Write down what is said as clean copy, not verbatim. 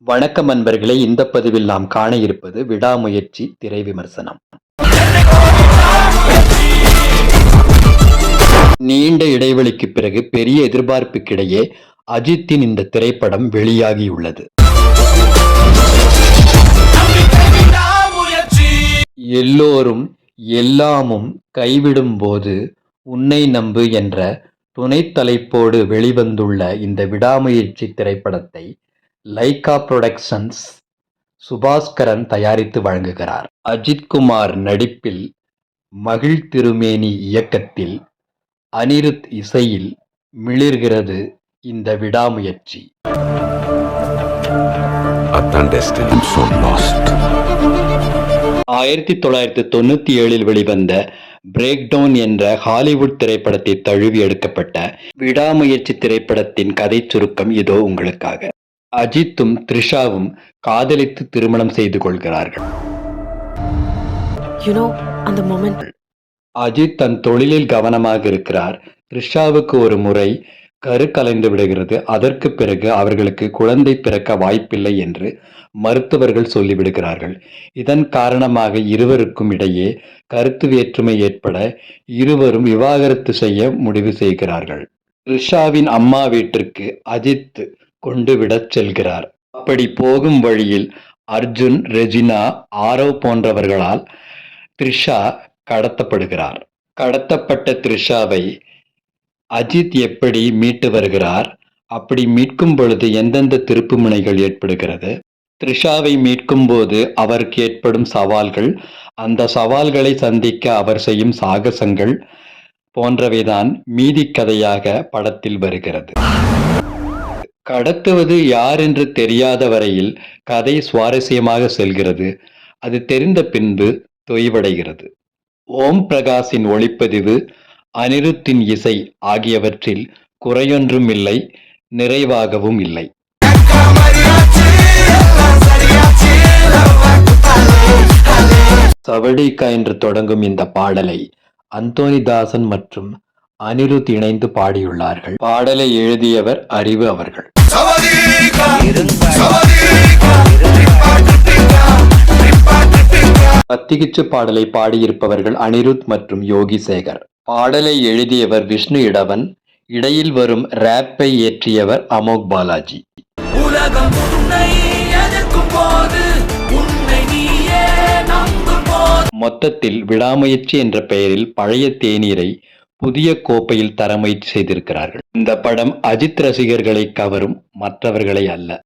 வணக்கம் அன்பர்களே, இந்த பதிவில் நாம் காண இருப்பது விடாமுயற்சி திரை விமர்சனம். நீண்ட இடைவெளிக்கு பிறகு பெரிய எதிர்பார்ப்புக்கிடையே அஜித்தின் இந்த திரைப்படம் வெளியாகியுள்ளது. எல்லோரும் எல்லாமும் கைவிடும் போது உன்னை நம்பு என்ற துணைத் தலைப்போடு வெளிவந்துள்ள இந்த விடாமுயற்சி திரைப்படத்தை லைகா புரொடக்ஷன்ஸ் சுபாஸ்கரன் தயாரித்து வழங்குகிறார். அஜித்குமார் நடிப்பில், மகிழ் திருமேனி இயக்கத்தில், அனிருத் இசையில் மிளிர்கிறது இந்த விடாமுயற்சி. 1997 வெளிவந்த பிரேக் டவுன் என்ற ஹாலிவுட் திரைப்படத்தை தழுவி எடுக்கப்பட்ட விடாமுயற்சி திரைப்படத்தின் கதை சுருக்கம் இதோ உங்களுக்காக. அஜித்தும் த்ரிஷாவும் காதலித்து திருமணம் செய்து கொள்கிறார்கள். அஜித் தன் தொழிலில் கவனமாக இருக்கிறார். த்ரிஷாவுக்கு ஒரு முறை கரு கலைந்து விடுகிறது. அதற்கு பிறகு அவர்களுக்கு குழந்தை பிறக்க வாய்ப்பில்லை என்று மருத்துவர்கள் சொல்லிவிடுகிறார்கள். இதன் காரணமாக இருவருக்கும் இடையே கருத்து வேற்றுமை ஏற்பட இருவரும் விவாகரத்து செய்ய முடிவு செய்கிறார்கள். த்ரிஷாவின் அம்மா வீட்டிற்கு அஜித் கொண்டு விடச் செல்கிறார். அப்படி போகும் வழியில் அர்ஜுன், ரெஜினா, ஆரவ் போன்றவர்களால் த்ரிஷா கடத்தப்படுகிறார். கடத்தப்பட்ட த்ரிஷாவை அஜித் எப்படி மீட்டு வருகிறார்? அப்படி மீட்கும் பொழுது எந்தெந்த திருப்பு முனைகள் ஏற்படுகிறது? த்ரிஷாவை மீட்கும் போது அவருக்கு ஏற்படும் சவால்கள், அந்த சவால்களை சந்திக்க அவர் செய்யும் சாகசங்கள் போன்றவைதான் மீதி கதையாக படத்தில் வருகிறது. கடத்துவது யார் என்று தெரியாத வரையில் கதை சுவாரஸ்யமாக செல்கிறது. அது தெரிந்த பின்பு தொய்வடைகிறது. ஓம் பிரகாஷின் ஒளிப்பதிவு, அனிருத்தின் இசை ஆகியவற்றில் குறையொன்றும் இல்லை, நிறைவாகவும் இல்லை. சவடிக்கா என்று தொடங்கும் இந்த பாடலை அந்தோனிதாசன் மற்றும் அனிருத் இணைந்து பாடியுள்ளார்கள். பாடலை எழுதியவர் அறிவு அவர்கள். பத்திகிச்சு பாடலை பாடியிருப்பவர்கள் அனிருத் மற்றும் யோகி சேகர். பாடலை எழுதியவர் விஷ்ணு இடவன். இடையில் வரும் ரேப்பை ஏற்றியவர் அமோக் பாலாஜி. மொத்தத்தில் விடாமுயற்சி என்ற பெயரில் பழைய தேநீரை புதிய கோப்பையில் தர முயற்சி செய்திருக்கிறார்கள். இந்த படம் அஜித் ரசிகர்களை கவரும், மற்றவர்களை அல்ல.